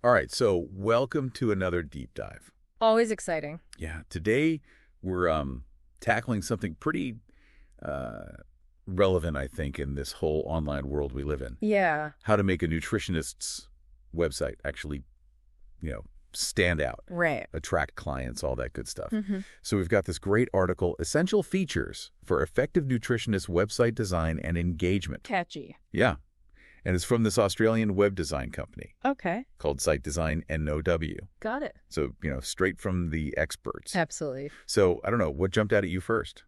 All right, so welcome to another deep dive. Always exciting. Yeah, today we're tackling something pretty uh, relevant, I think, in this whole online world we live in. Yeah, How to make a nutritionist's website actually, stand out, right. attract clients, all that good stuff. hmm So we've got this great article, Essential Features for Effective Nutritionist Website Design and Engagement. Catchy. Yeah, and it's from this Australian web design company Okay, called Site Design NOW. got it. So, straight from the experts. Absolutely. So, I don't know, what jumped out at you first?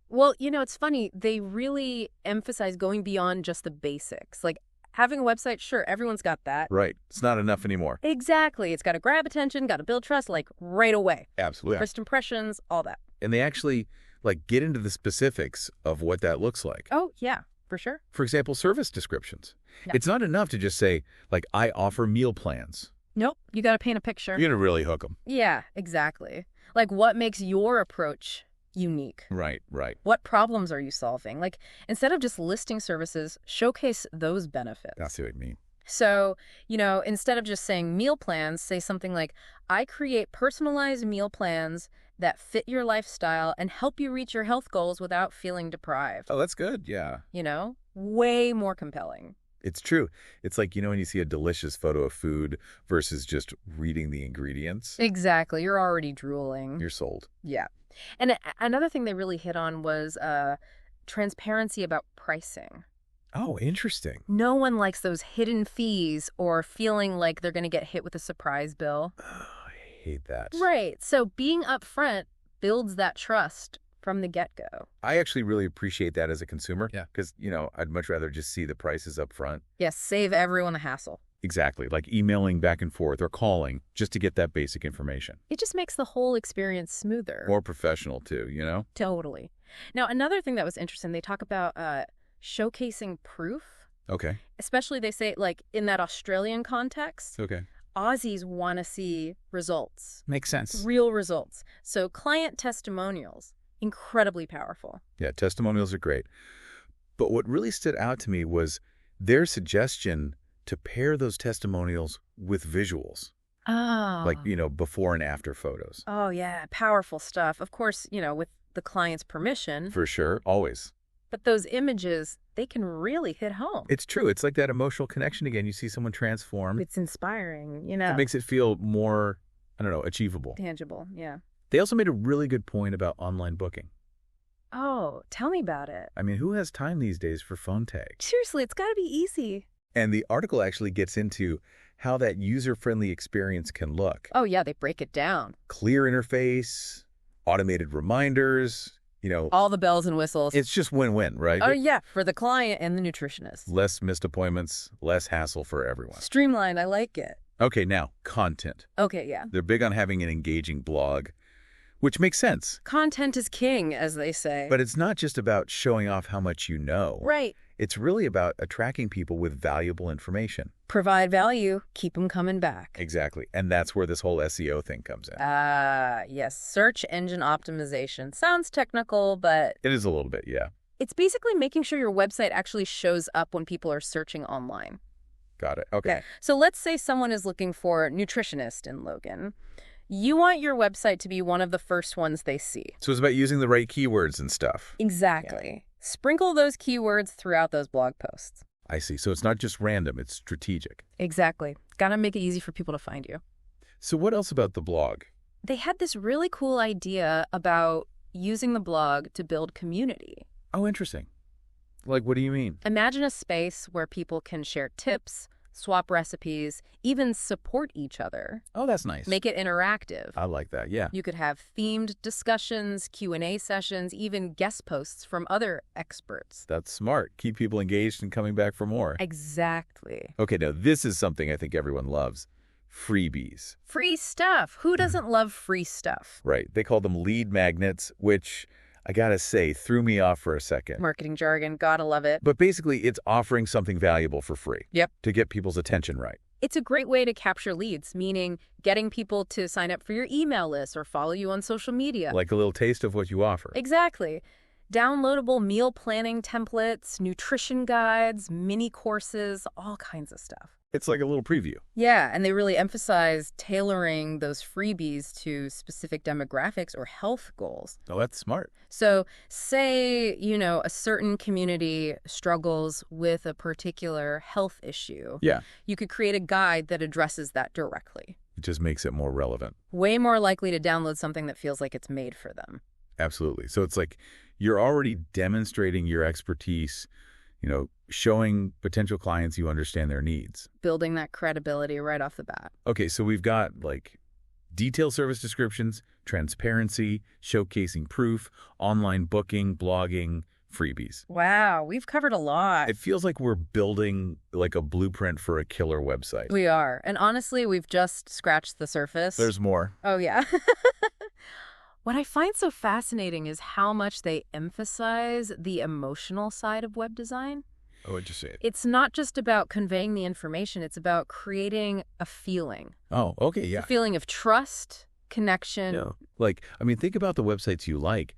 Well, it's funny. They really emphasize going beyond just the basics. Like having a website, sure, everyone's got that. Right. It's not enough anymore. Exactly. It's got to grab attention, got to build trust, like right away. Absolutely. First impressions, all that. And they actually, get into the specifics of what that looks like. Oh, yeah, for sure. For example, service descriptions. Yeah. It's not enough to just say, I offer meal plans. Nope, you got to paint a picture. You're going to really hook them. Yeah, exactly. Like what makes your approach unique? Right, right. What problems are you solving? Like, instead of just listing services, showcase those benefits. I see what you mean. So, instead of just saying meal plans, say something like, I create personalized meal plans that fit your lifestyle and help you reach your health goals without feeling deprived. Oh, that's good. Yeah. Way more compelling. It's true. It's like, when you see a delicious photo of food versus just reading the ingredients, Exactly. You're already drooling. you're sold. Yeah. And another thing they really hit on was transparency about pricing. Oh, interesting. No one likes those hidden fees or feeling like they're going to get hit with a surprise bill. Oh, I hate that. Right. So being upfront builds that trust from the get-go. I actually really appreciate that as a consumer. Yeah. Because, I'd much rather just see the prices up front. Yes, save everyone the hassle. Exactly. Like emailing back and forth or calling just to get that basic information. It just makes the whole experience smoother. More professional, too. Totally. Now, another thing that was interesting, they talk about showcasing proof. Okay. Especially, they say, like, in that Australian context, Okay. Aussies want to see results. Makes sense. Real results. So client testimonials, incredibly powerful. Yeah, testimonials are great. But what really stood out to me was their suggestion to pair those testimonials with visuals. Oh. Like, before and after photos. Oh, yeah. Powerful stuff. Of course, with the client's permission. For sure. Always. But those images, they can really hit home. It's true. It's like that emotional connection again. You see someone transform. It's inspiring, It makes it feel more, I don't know, achievable. Tangible, yeah. They also made a really good point about online booking. Oh, tell me about it. I mean, who has time these days for phone tag? Seriously, it's got to be easy. And the article actually gets into how that user-friendly experience can look. Oh, yeah, they break it down. Clear interface, automated reminders, All the bells and whistles. it's just win-win, right? Oh, yeah, for the client and the nutritionist. Less missed appointments, less hassle for everyone. Streamlined, I like it. Okay, now, content. Okay, yeah. They're big on having an engaging blog, which makes sense. Content is king, as they say. But it's not just about showing off how much you know. Right. It's really about attracting people with valuable information. Provide value, keep them coming back. Exactly. And that's where this whole SEO thing comes in. Yes. Search engine optimization. Sounds technical, but It is a little bit, yeah. it's basically making sure your website actually shows up when people are searching online. Got it. Okay. So let's say someone is looking for Nutritionist in Logan. You want your website to be one of the first ones they see. So it's about using the right keywords and stuff. Exactly. Sprinkle those keywords throughout those blog posts. I see. So it's not just random, it's strategic. Exactly. Gotta make it easy for people to find you. So what else about the blog? They had this really cool idea about using the blog to build community. Oh, interesting. Like, what do you mean? Imagine a space where people can share tips, swap recipes, even support each other. Oh, that's nice. Make it interactive. I like that, yeah. You could have themed discussions, Q&A sessions, even guest posts from other experts. That's smart. Keep people engaged and coming back for more. Exactly. Okay, now this is something I think everyone loves. Freebies. Free stuff. Who doesn't love free stuff? Right. They call them lead magnets, which I gotta say, threw me off for a second. Marketing jargon, gotta love it. But basically, it's offering something valuable for free. Yep. To get people's attention right. It's a great way to capture leads, meaning getting people to sign up for your email list or follow you on social media. Like a little taste of what you offer. Exactly. Downloadable meal planning templates, nutrition guides, mini courses, all kinds of stuff. It's like a little preview. Yeah, and they really emphasize tailoring those freebies to specific demographics or health goals. Oh, that's smart. So say, a certain community struggles with a particular health issue. Yeah. You could create a guide that addresses that directly. It just makes it more relevant. Way more likely to download something that feels like it's made for them. Absolutely. So it's like you're already demonstrating your expertise, showing potential clients you understand their needs. Building that credibility right off the bat. Okay, so we've got like detailed service descriptions, transparency, showcasing proof, online booking, blogging, freebies. Wow, we've covered a lot. It feels like we're building like a blueprint for a killer website. We are. And honestly, we've just scratched the surface. There's more. Oh, yeah. What I find so fascinating is how much they emphasize the emotional side of web design. Oh, what'd you say? It's not just about conveying the information. It's about creating a feeling. Oh, okay, yeah. A feeling of trust, connection. Yeah. Like, think about the websites you like.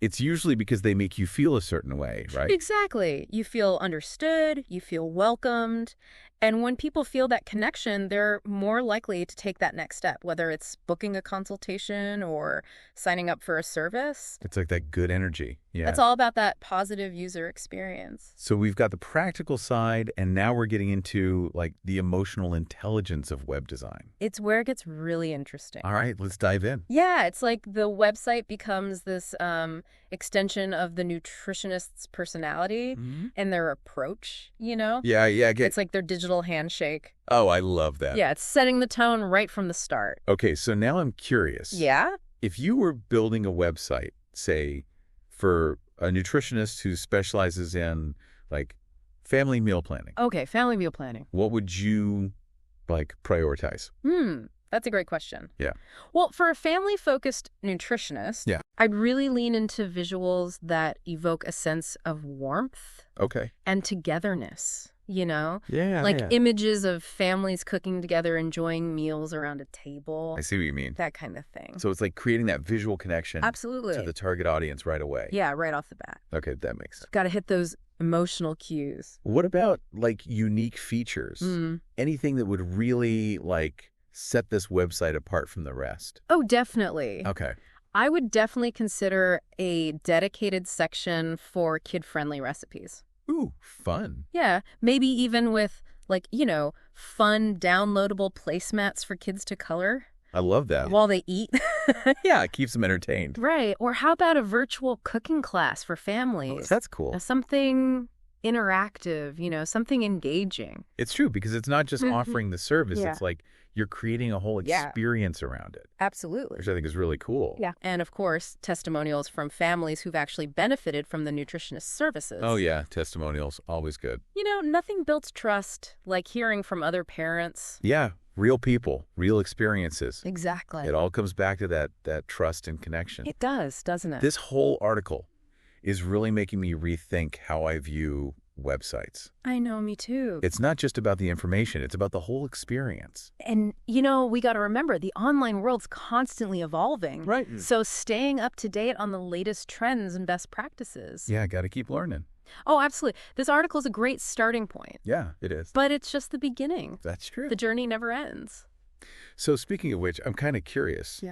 It's usually because they make you feel a certain way, right? Exactly. You feel understood, you feel welcomed. And when people feel that connection, they're more likely to take that next step, whether it's booking a consultation or signing up for a service. It's like that good energy. Yeah. That's all about that positive user experience. So we've got the practical side, and now we're getting into like the emotional intelligence of web design. It's where it gets really interesting. All right, let's dive in. Yeah, it's like the website becomes this extension of the nutritionist's personality and their approach, Yeah. It's like their digital handshake. Oh, I love that. Yeah, it's setting the tone right from the start. Okay, so now I'm curious. Yeah? If you were building a website, say, for a nutritionist who specializes in like family meal planning. Okay, family meal planning. What would you like prioritize? That's a great question. Yeah. Well, for a family-focused nutritionist, Yeah. I'd really lean into visuals that evoke a sense of warmth Okay. and togetherness, Yeah. Like images of families cooking together, enjoying meals around a table. I see what you mean. That kind of thing. So it's like creating that visual connection Absolutely. to the target audience right away. Yeah, right off the bat. Okay, that makes sense. Got to hit those emotional cues. What about like unique features? Anything that would really like set this website apart from the rest? Oh, definitely. Okay. I would definitely consider a dedicated section for kid-friendly recipes. Ooh, fun. Yeah, maybe even with fun downloadable placemats for kids to color. I love that. While they eat. Yeah, it keeps them entertained. Right. Or how about a virtual cooking class for families? That's cool. Something interactive, something engaging. It's true because it's not just offering the service. Yeah. It's like you're creating a whole experience around it, Absolutely. which I think is really cool. Yeah. And of course, testimonials from families who've actually benefited from the nutritionist services. Oh, yeah. Testimonials, always good. Nothing builds trust like hearing from other parents. Yeah. Real people, real experiences. Exactly. It all comes back to that trust and connection. It does, doesn't it? This whole article is really making me rethink how I view websites. I know, me too. It's not just about the information. It's about the whole experience. And, we got to remember, the online world's constantly evolving. Right. So staying up to date on the latest trends and best practices. Yeah, got to keep learning. Oh, absolutely. This article is a great starting point. Yeah, it is. But it's just the beginning. That's true. The journey never ends. So speaking of which, I'm kind of curious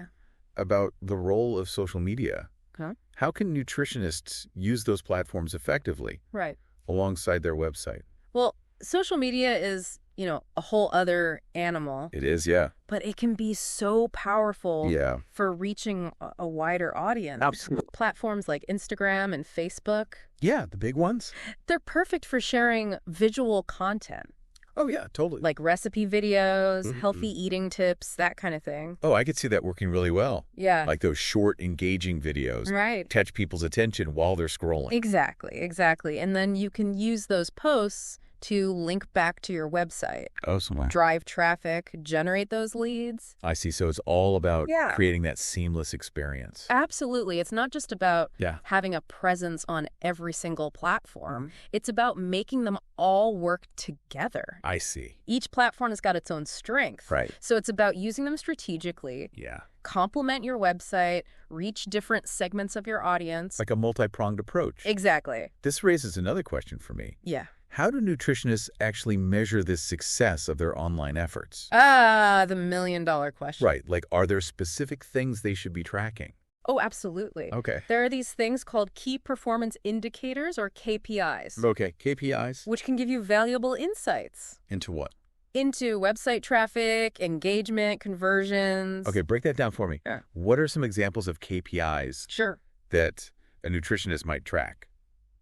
about the role of social media. Huh? How can nutritionists use those platforms effectively Right. alongside their website? Well, social media is, a whole other animal. It is, yeah. But it can be so powerful Yeah. for reaching a wider audience. Absolutely. Platforms like Instagram and Facebook, Yeah, the big ones. they're perfect for sharing visual content, Oh, yeah, totally. like recipe videos, healthy eating tips, that kind of thing. Oh, I could see that working really well. Yeah. Like those short, engaging videos. Right. Catch people's attention while they're scrolling. Exactly. And then you can use those posts to link back to your website, Oh, so drive traffic, generate those leads. I see. So it's all about Yeah. creating that seamless experience. Absolutely. It's not just about Yeah. having a presence on every single platform. It's about making them all work together. I see. Each platform has got its own strength. Right. So it's about using them strategically, Yeah. complement your website, reach different segments of your audience. Like a multi-pronged approach. Exactly. This raises another question for me. Yeah. How do nutritionists actually measure the success of their online efforts? The million-dollar question. Right, like are there specific things they should be tracking? Oh, absolutely. Okay. There are these things called key performance indicators, or KPIs, Okay, KPIs? which can give you valuable insights Into what? into website traffic, engagement, conversions. Okay, break that down for me. Yeah. What are some examples of KPIs Sure. that a nutritionist might track?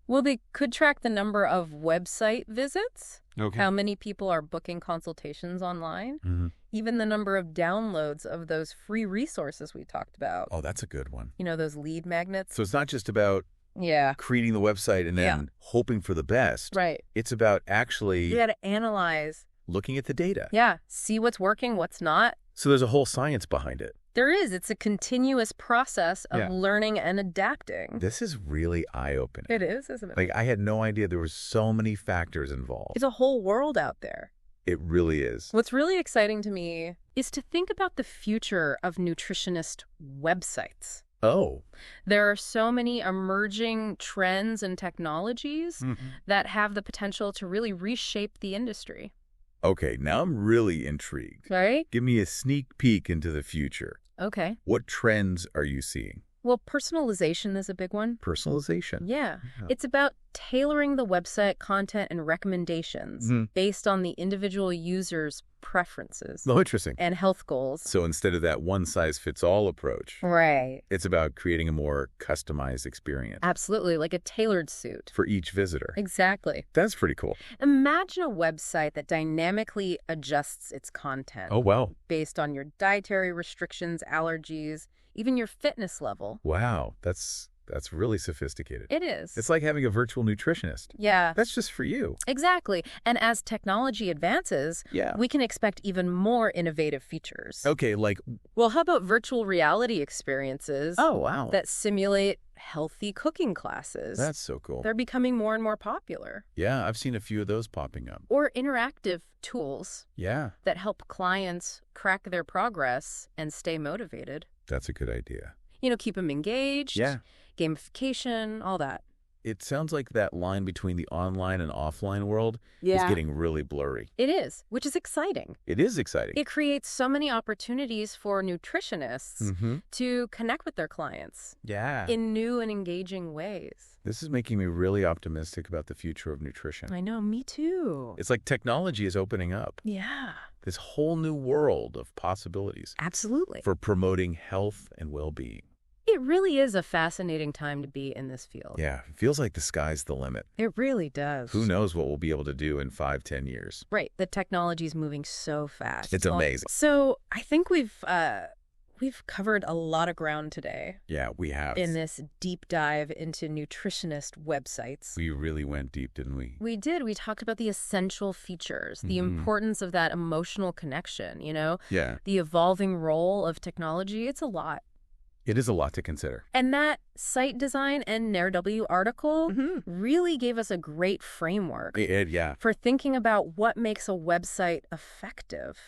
Well, they could track the number of website visits, Okay. how many people are booking consultations online, even the number of downloads of those free resources we talked about. Oh, that's a good one. You know, those lead magnets? So it's not just about Yeah. creating the website and then hoping for the best. Right. It's about actually You got to analyze. looking at the data. Yeah. See what's working, what's not. So there's a whole science behind it. There is. It's a continuous process of Yeah. learning and adapting. This is really eye-opening. It is, isn't it? Like, I had no idea there were so many factors involved. It's a whole world out there. It really is. What's really exciting to me is to think about the future of nutritionist websites. Oh. There are so many emerging trends and technologies that have the potential to really reshape the industry. Okay, now I'm really intrigued. Right? Give me a sneak peek into the future. Okay. What trends are you seeing? Well, personalization is a big one. Personalization. Yeah. Yeah. It's about tailoring the website content and recommendations based on the individual user's preferences Oh, interesting. and health goals. So instead of that one-size-fits-all approach, Right. it's about creating a more customized experience Absolutely, like a tailored suit. for each visitor. Exactly. That's pretty cool. Imagine a website that dynamically adjusts its content Oh, wow. based on your dietary restrictions, allergies, even your fitness level. Wow. That's really sophisticated. It is. It's like having a virtual nutritionist. Yeah, That's just for you. exactly. And as technology advances, Yeah. we can expect even more innovative features. Okay, like, Well, how about virtual reality experiences oh, wow. that simulate healthy cooking classes? That's so cool. They're becoming more and more popular. Yeah, I've seen a few of those popping up. Or interactive tools Yeah, that help clients track their progress and stay motivated. that's a good idea. You know, keep them engaged. Yeah. Gamification, all that. It sounds like that line between the online and offline world is getting really blurry. It is, which is exciting. It is exciting. It creates so many opportunities for nutritionists to connect with their clients Yeah. in new and engaging ways. This is making me really optimistic about the future of nutrition. I know, me too. It's like technology is opening up Yeah, this whole new world of possibilities absolutely. for promoting health and well-being. It really is a fascinating time to be in this field. Yeah, it feels like the sky's the limit. It really does. Who knows what we'll be able to do in 5-10 years. Right. The technology's moving so fast. It's amazing. So I think we've covered a lot of ground today Yeah, we have. in this deep dive into nutritionist websites. We really went deep, didn't we? We did. We talked about the essential features, the importance of that emotional connection, you know, Yeah, the evolving role of technology. It's a lot. it is a lot to consider. And that Site Design and NairW article really gave us a great framework Yeah. for thinking about what makes a website effective.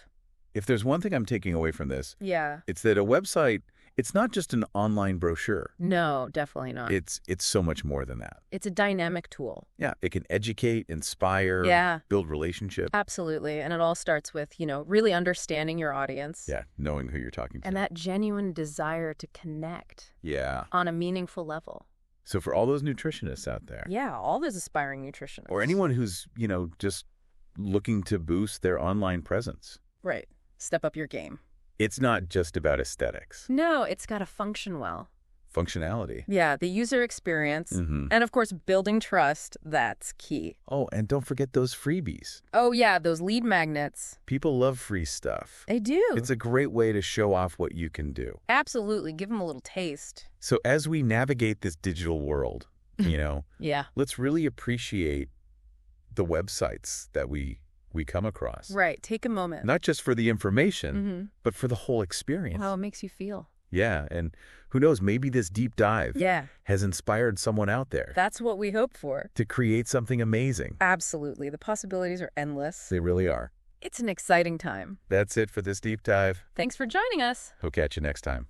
If there's one thing I'm taking away from this, Yeah. it's that a website, it's not just an online brochure. No, definitely not. It's so much more than that. It's a dynamic tool. Yeah, it can educate, inspire, Yeah. build relationships. Absolutely. And it all starts with, you know, really understanding your audience. Yeah, knowing who you're talking to. And that genuine desire to connect Yeah. on a meaningful level. So for all those nutritionists out there, Yeah, all those aspiring nutritionists. or anyone who's, just looking to boost their online presence, Right. Step up your game. it's not just about aesthetics. No, it's got to function well. Functionality. Yeah, the user experience. And of course, building trust, that's key. Oh, and don't forget those freebies. Oh, yeah, those lead magnets. People love free stuff. They do. It's a great way to show off what you can do. Absolutely. Give them a little taste. So as we navigate this digital world, Yeah. let's really appreciate the websites that we come across. Right. Take a moment. Not just for the information, but for the whole experience. How it makes you feel. Yeah, and who knows, maybe this deep dive Yeah. has inspired someone out there That's what we hope for. to create something amazing. Absolutely. The possibilities are endless. They really are. It's an exciting time. That's it for this deep dive. Thanks for joining us. We'll catch you next time.